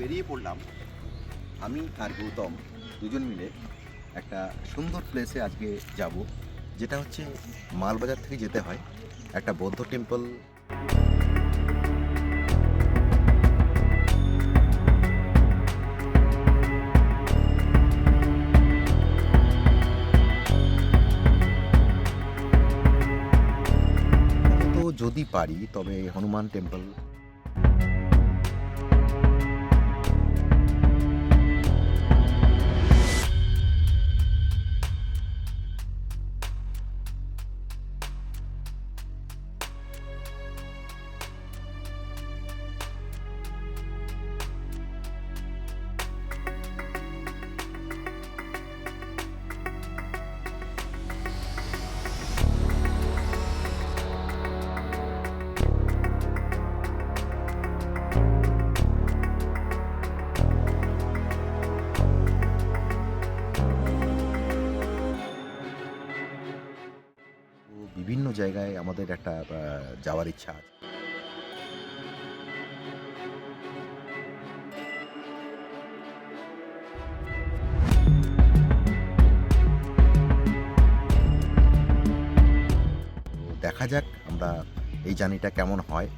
বেরিয়ে পড়লাম আমি আর গৌতম দুজন মিলে একটা সুন্দর প্লেসে আজকে যাব, যেটা হচ্ছে মালবাজার থেকে যেতে হয় একটা বৌদ্ধ টেম্পল। তো যদি পারি তবে হনুমান টেম্পল। বিভিন্ন জায়গায় আমাদের একটা যাওয়ার ইচ্ছা আছে। দেখা যাক আমরা এই জার্নিটা কেমন হয়।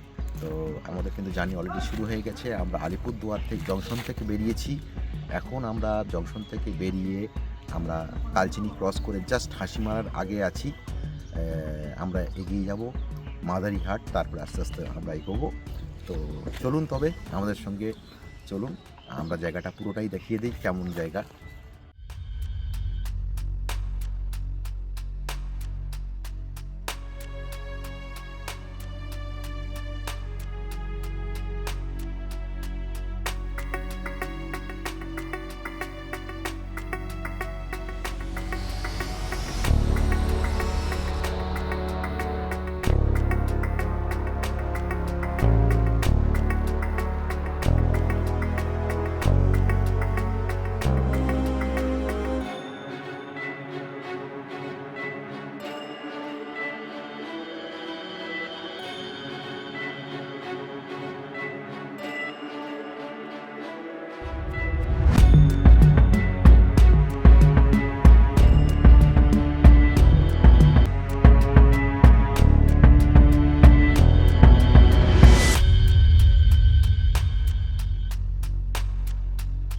তো আমাদের কিন্তু জার্নি অলরেডি শুরু হয়ে গেছে। আমরা আলিপুরদুয়ার থেকে জংশন থেকে বেরিয়েছি। এখন আমরা জংশন থেকে বেরিয়ে আমরা কালচিনি ক্রস করে জাস্ট হাসিমারার আগে আছি। আমরা এগিয়ে যাব মাদারিহাট, তারপরে আস্তে আস্তে আমরা এগোবো। তো চলুন তবে আমাদের সঙ্গে চলুন, আমরা জায়গাটা পুরোটাই দেখিয়ে দিই কেমন জায়গা।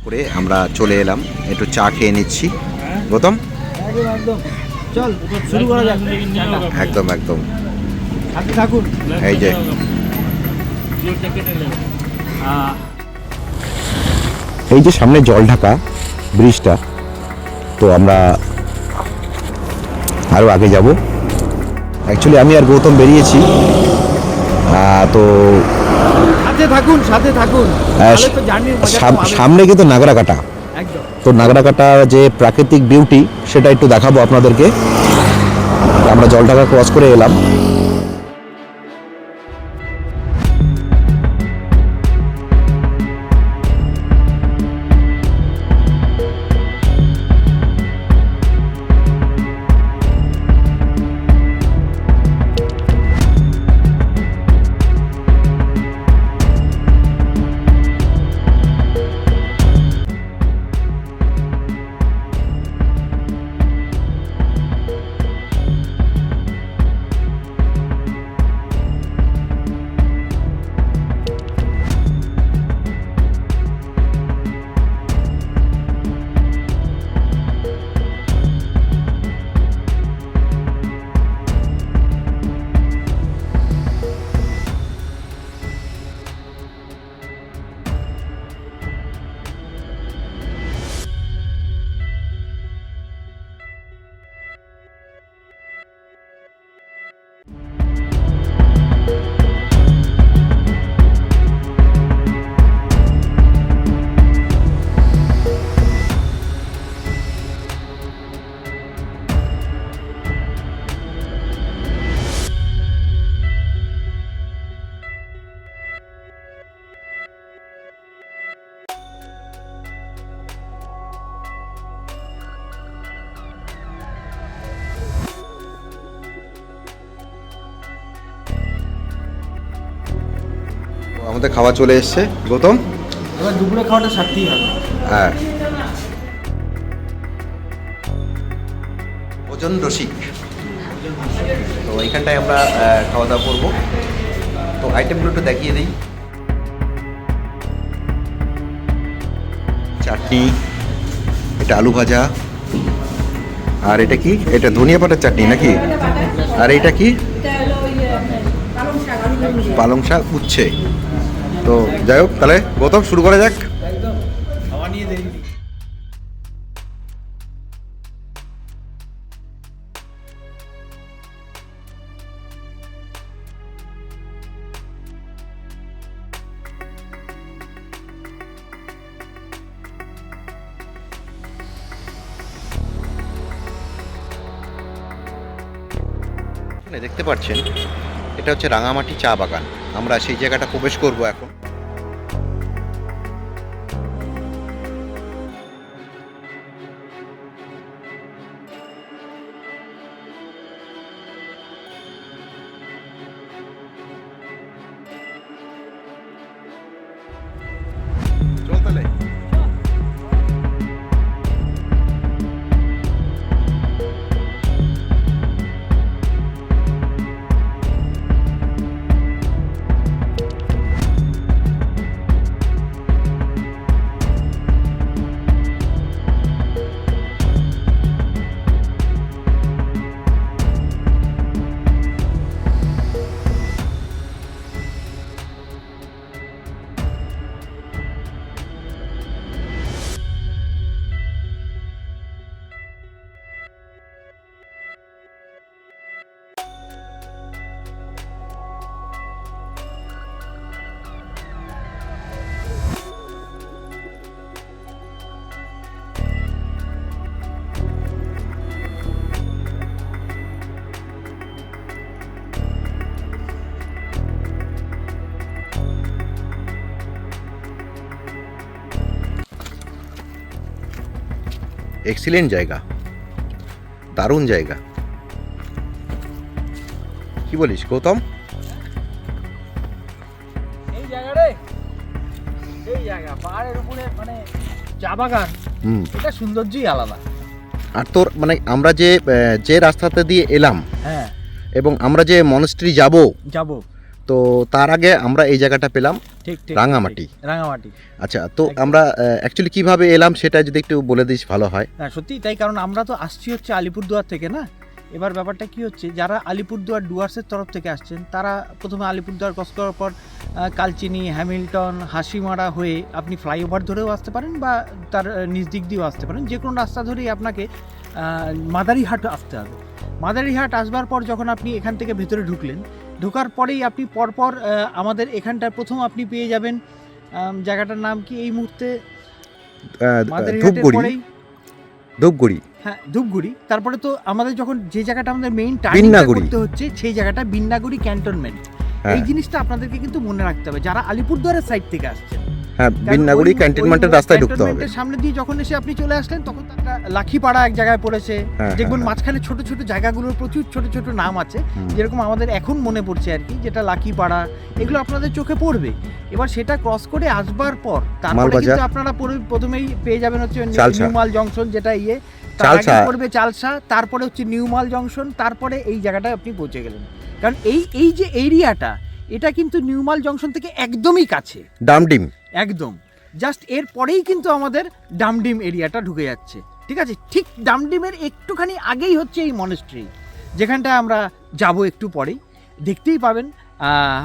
করে আমরা চলে এলাম, একটু চা খেয়ে নিচ্ছি। গৌতম, একদম চল শুরু করা যাক। একদম একদম সাথে থাকুন। এই যে সামনে জল ঢাকা ব্রিজটা, তো আমরা আরো আগে যাব। অ্যাকচুয়ালি আমি আর গৌতম বেরিয়েছি, তো সাথে থাকুন। সামনে কিন্তু নাগরাকাটা, তো নাগরাকাটা যে প্রাকৃতিক বিউটি সেটা একটু দেখাবো আপনাদেরকে। আমরা জলঢাকা ক্রস করে এলাম। আমাদের খাওয়া চলে এসছে। গৌতম, এবার দুপুরে খাওয়াটা সারতেই হবে। হ্যাঁ, ওজন রসিক। তো এইখানটায় আমরা খাওয়া দাওয়া করবো। তো আইটেমগুলো একটু দেখিয়ে দিই। চাটনি, এটা আলু ভাজা, আর এটা কি? এটা ধনিয়া পাতার চাটনি নাকি? আর এটা কি? পালং শাক উচ্ছে। তো যাই হোক, তাহলে গৌতম শুরু করা যাক। একদম খাওয়া নিয়ে দেরি নেই। এখানে দেখতে পাচ্ছেন, এটা হচ্ছে রাঙামাটি চা বাগান। আমরা সেই জায়গাটা প্রবেশ করব এখন। চল তাহলে। এক্সিলেন্ট জায়গা, দারুণ জায়গা। কি বলিস গৌতম? এই জায়গাটাই এই জায়গা পাহাড়ের উপরে মানে চা বাগান, এটা সৌন্দর্যই আলাদা। আর তোর মানে আমরা যে রাস্তাতে দিয়ে এলাম, হ্যাঁ, এবং আমরা যে মনস্ট্রি যাব, তো তার আগে আমরা এই জায়গাটা পেলাম, ঠিক ঠিক, রাঙামাটি। রাঙামাটি। আচ্ছা, তো আমরা অ্যাকচুয়ালি কিভাবে এলাম সেটা যদি একটু বলে দিস ভালো হয়। হ্যাঁ সত্যি তাই, কারণ আমরা তো আসছি হচ্ছে আলিপুরদুয়ার থেকে না। এবার ব্যাপারটা কি হচ্ছে, যারা আলিপুরদুয়ার ডুয়ার্সের তরফ থেকে আসছেন তারা প্রথমে আলিপুরদুয়ার ক্রস করার পর কালচিনি, হ্যামিল্টন, হাসিমারা হয়ে আপনি ফ্লাইওভার ধরেও আসতে পারেন বা তার নিচ দিক দিয়েও আসতে পারেন। যে কোনো রাস্তা ধরেই আপনাকে মাদারিহাট আসতে হবে। মাদারিহাট আসবার পর যখন আপনি এখান থেকে ভেতরে ঢুকলেন, ঢোকার পরেই আপনি পরপর আমাদের এখানটায় প্রথম আপনি পেয়ে যাবেন জায়গাটার নাম কি এই মুহূর্তে, মাদারিহাটের পরেই ধূপগুড়ি। হ্যাঁ, ধূপগুড়ি। তারপরে তো আমাদের যখন যে জায়গাটা আমাদের মেইন টার্নিংটা করতে হচ্ছে সেই জায়গাটা বিন্নাগুড়ি ক্যান্টনমেন্ট। এই জিনিসটা আপনাদেরকে কিন্তু মনে রাখতে হবে যারা আলিপুরদুয়ারের সাইড থেকে আসছেন। হ্যাঁ, বিন্নাগুড়ি ক্যান্টনমেন্টের রাস্তায় ঢুকতে হবে। সামনে দিয়ে যখন এসে আপনি চলে আসলেন তখন একটা লাখিপাড়া এক জায়গায় পড়েছে, দেখবেন মাঝখানে ছোট ছোট জায়গাগুলোর প্রচুর ছোট ছোট নাম আছে, যেরকম আমাদের এখন মনে পড়ছে আর কি, যেটা লাখিপাড়া, এগুলো আপনাদের চোখে পড়বে। এবার সেটা ক্রস করে আসবার পর তারপরে কিন্তু আপনারা প্রথমেই পেয়ে যাবেন হচ্ছে নিউমাল জংশন, যেটা তার আগে পড়বে চালসা, তারপরে হচ্ছে নিউমাল জংশন, তারপরে এই জায়গাটায় আপনি পৌঁছে গেলেন। কারণ এই যে এরিয়াটা, এটা কিন্তু নিউমাল জংশন থেকে একদমই কাছে, ডামডিম একদম জাস্ট এর পরেই কিন্তু আমাদের ডামডিম এরিয়াটা ঢুকে যাচ্ছে। ঠিক আছে, ঠিক ডামডিমের একটুখানি আগেই হচ্ছে এই মনেস্ট্রি, যেখানটায় আমরা যাব একটু পরেই, দেখতেই পাবেন।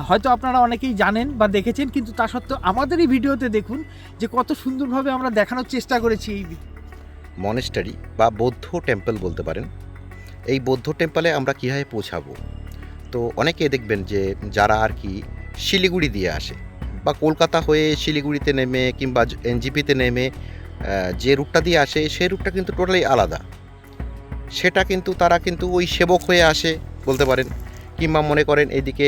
হয়তো আপনারা অনেকেই জানেন বা দেখেছেন, কিন্তু তা সত্ত্বেও আমাদের এই ভিডিওতে দেখুন যে কত সুন্দরভাবে আমরা দেখানোর চেষ্টা করেছি এই মনেস্টারি বা বৌদ্ধ টেম্পল বলতে পারেন। এই বৌদ্ধ টেম্পলে আমরা কীভাবে পৌঁছাবো, তো অনেকে দেখবেন যে যারা আর কি শিলিগুড়ি দিয়ে আসে বা কলকাতা হয়ে শিলিগুড়িতে নেমে কিংবা এনজিপিতে নেমে যে রুটটা দিয়ে আসে সেই রুটটা কিন্তু টোটালি আলাদা। সেটা কিন্তু তারা কিন্তু ওই সেবক হয়ে আসে বলতে পারেন, কিংবা মনে করেন এদিকে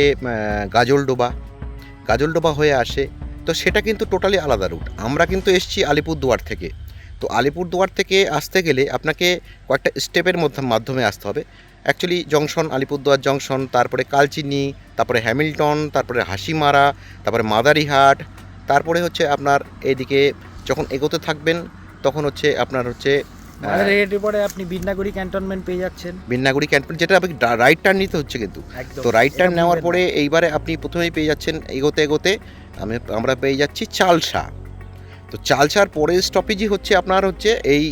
গাজলডোবা হয়ে আসে, তো সেটা কিন্তু টোটালি আলাদা রুট। আমরা কিন্তু এসছি আলিপুরদুয়ার থেকে। তো আলিপুরদুয়ার থেকে আসতে গেলে আপনাকে কয়েকটা স্টেপের মাধ্যমে আসতে হবে। অ্যাকচুয়ালি জংশন, আলিপুরদুয়ার জংশন, তারপরে কালচিনি, তারপরে হ্যামিল্টন, তারপরে হাসিমারা, তারপরে মাদারিহাট, তারপরে হচ্ছে আপনার এইদিকে যখন এগোতে থাকবেন তখন হচ্ছে আপনার হচ্ছে এর পরে আপনি বিন্নাগুড়ি ক্যান্টনমেন্ট পেয়ে যাচ্ছেন। বিন্নাগুড়ি ক্যান্টনমেন্ট, যেটা আপনি রাইট টার্ন নিতে হচ্ছে কিন্তু। একদম। তো রাইট টার্ন এটা নেওয়ার ভুলবেন পরে এইবারে আপনি প্রথমেই পেয়ে যাচ্ছেন এগোতে এগোতে আমরা পেয়ে যাচ্ছি চালসা। তো চালসার পরের স্টপেজই হচ্ছে আপনার হচ্ছে এই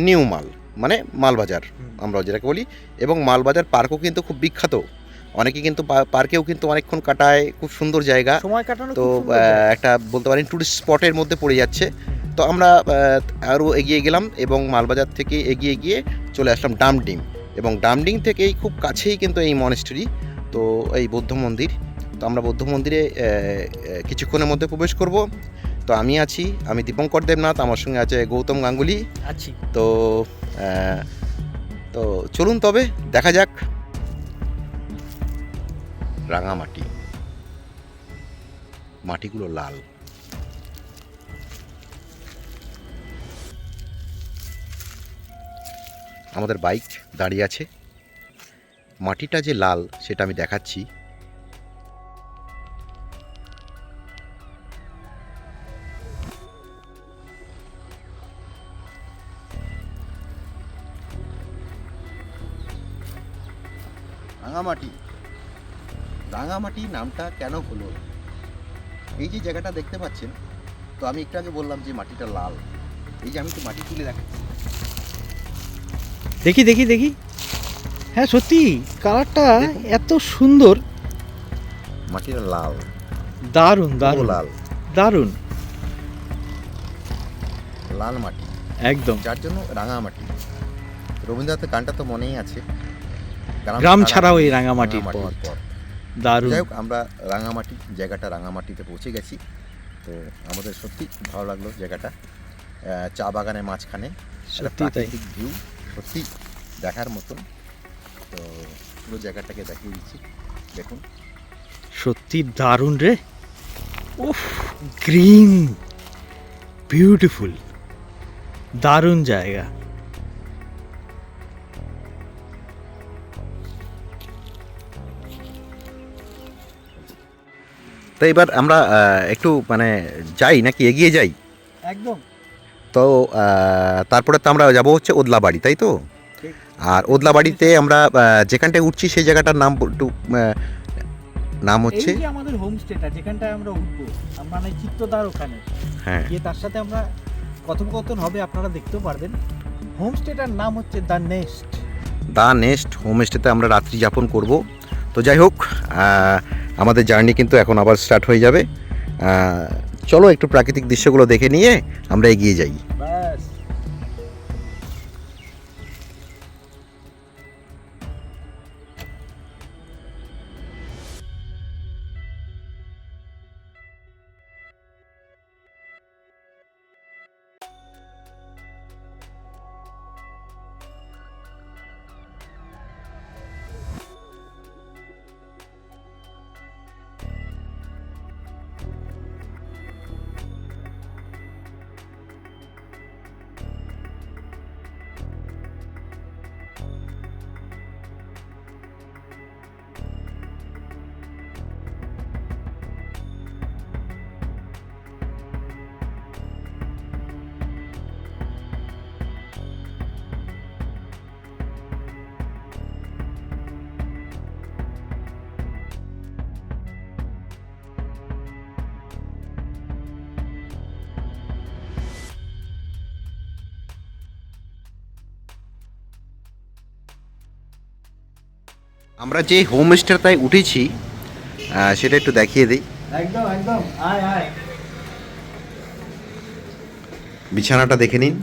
নিউ মাল, মানে মালবাজার আমরা যেটাকে বলি। এবং মালবাজার পার্কও কিন্তু খুব বিখ্যাত, অনেকে কিন্তু পার্কেও কিন্তু অনেকক্ষণ কাটায়, খুব সুন্দর জায়গা। সময় কাটানো তো একটা বলতে পারেন টুরিস্ট স্পটের মধ্যে পড়ে যাচ্ছে। তো আমরা আরও এগিয়ে গেলাম এবং মালবাজার থেকে এগিয়ে গিয়ে চলে আসলাম ডামডিং, এবং ডামডিং থেকেই খুব কাছেই কিন্তু এই মনেস্ট্রি, তো এই বৌদ্ধ মন্দির। তো আমরা বৌদ্ধ মন্দিরে কিছুক্ষণের মধ্যে প্রবেশ করব। তো আমি দীপঙ্কর দেবনাথ, আমার সঙ্গে আছে গৌতম গাঙ্গুলি আছি। তো তো চলুন তবে দেখা যাক। রাঙামাটি, মাটিগুলো লাল। আমাদের বাইক দাঁড়িয়ে আছে, মাটিটা যে লাল সেটা আমি দেখাচ্ছি। রাঙামাটি, রাঙামাটি নামটা কেন হলো? এই যে জায়গাটা দেখতে পাচ্ছেন, তো আমি একটু আগে বললাম যে মাটিটা লাল। এই যে আমি তো মাটি তুলে দেখাচ্ছি, দেখি দেখি দেখি, হ্যাঁ সত্যি কালারটা এত সুন্দর, মাটিটা লাল, দারুণ দারুণ লাল, দারুণ, লাল মাটি একদম, যার জন্য রাঙামাটি। রবীন্দ্রনাথের গানটা তো মনেই আছে, গ্রাম ছাড়া ওই রাঙামাটির পথ। দারুণ। যাই হোক, আমরা রাঙামাটি জায়গাটা, রাঙামাটিতে পৌঁছে গেছি। তো আমাদের সত্যি ভালো লাগলো জায়গাটা, চা বাগানের মাঝখানে প্রাকৃতিক ভিউ, সত্যি দেখার মতন। তো পুরো জায়গাটাকে দেখিয়ে দিচ্ছি, দেখুন সত্যি দারুণ রে, উফ, গ্রিন, বিউটিফুল, দারুণ জায়গা। তো এবার আমরা একটু মানে যাই নাকি এগিয়ে যাই? একদম। তো তারপরে তো আমরা যাবো হচ্ছে ওদলাবাড়ি, তাই তো? আর ওদলাবাড়িতে আমরা যেখানটায় উঠছি সেই জায়গাটার নাম একটু নাম হচ্ছে এই যে আমাদের হোমস্টেটা, যেখানটায় আমরা উঠবো, মানে চিত্তদার ওখানে, হ্যাঁ, গিয়ে তার সাথে আমরা কথোপকথন হবে, আপনারা দেখতেও পারবেন। হোমস্টেটার নাম হচ্ছে দ্য নেস্ট। দ্য নেস্ট হোমস্টেতে আমরা রাত্রি যাপন করব। তো যাই হোক, আমাদের জার্নি কিন্তু এখন আবার স্টার্ট হয়ে যাবে। চলো একটু প্রাকৃতিক দৃশ্যগুলো দেখে নিয়ে আমরা এগিয়ে যাই। ব্যাস। আমরা যে হোমস্টেটায় উঠেছি সেটা একটু দেখিয়ে দিই। একদম একদম, আয় আয়। বিছানাটা দেখে নিন।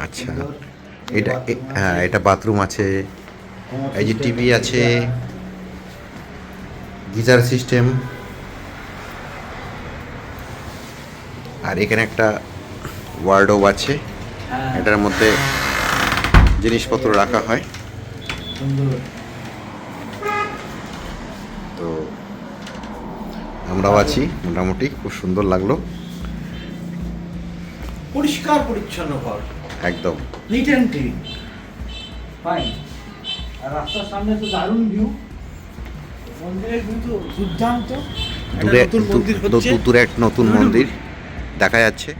আচ্ছা, এটা হ্যাঁ, এটা বাথরুম আছে, এই যে টিভি আছে, গিজার সিস্টেম, আর এখানে একটা ওয়ার্ডরোব আছে, এটার মধ্যে জিনিসপত্র রাখা হয়। তো আমরাও আছি, মোটামুটি খুব সুন্দর লাগলো, পরিষ্কার পরিচ্ছন্ন ঘর, একদম নিট অ্যান্ড ক্লিন, ফাইন। আর রাস্তার সামনে তো দারুণ ভিউ, মন্দিরের কিন্তু দুর্দান্ত দূরে একটা নতুন মন্দির হচ্ছে। দূরে এক নতুন মন্দির দেখা যাচ্ছে।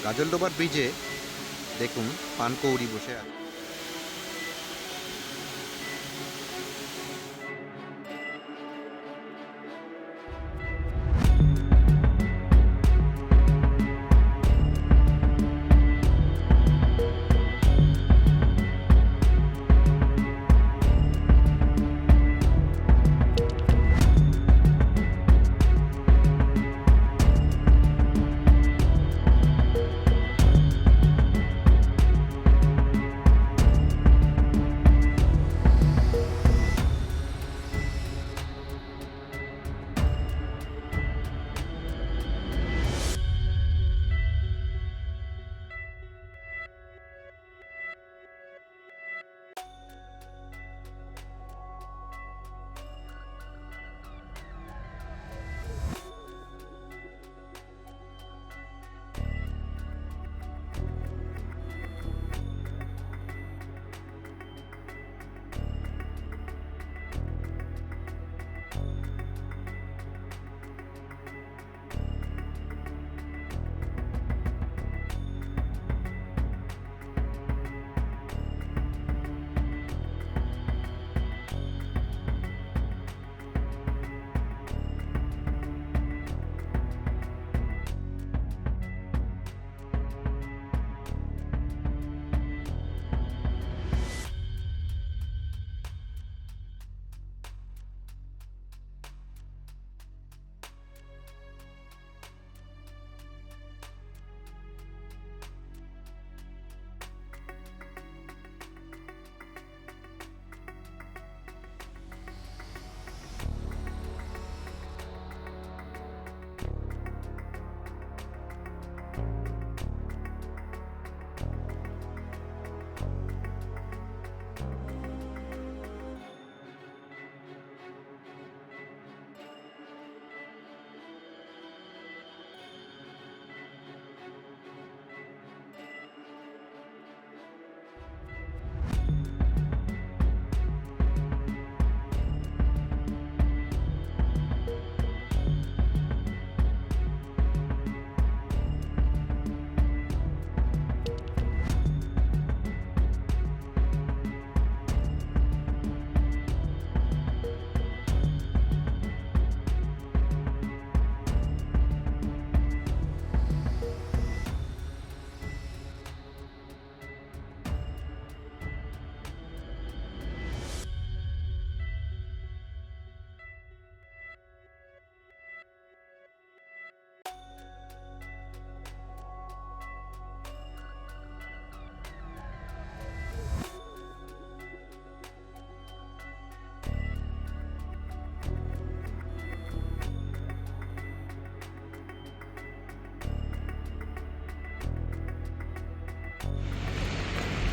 গাজলডোবার ব্রিজে দেখুন পানকৌড়ি বসে আছে।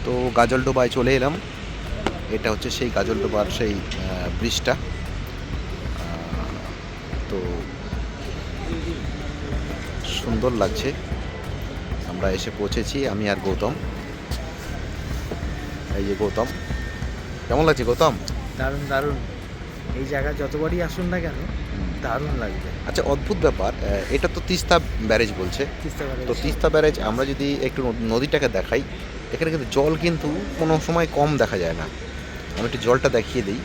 তো গাজলডোবায় চলে এলাম। এটা হচ্ছে সেই গাজলডোবার সেই ব্রিজটা। তো সুন্দর লাগছে। আমরা এসে পৌঁছেছি, আমি আর গৌতম। এই যে গৌতম, কেমন লাগছে গৌতম? দারুণ দারুণ, এই জায়গা যতবারই আসুন না কেন দারুণ লাগবে। আচ্ছা, অদ্ভুত ব্যাপার, এটা তো তিস্তা ব্যারেজ বলছে। তিস্তা ব্যারেজ। তো তিস্তা ব্যারেজ আমরা যদি একটু নদীটাকে দেখাই, এখানে কিন্তু জল কিন্তু কোনো সময় কম দেখা যায় না। আমি একটু জলটা দেখিয়ে দিই।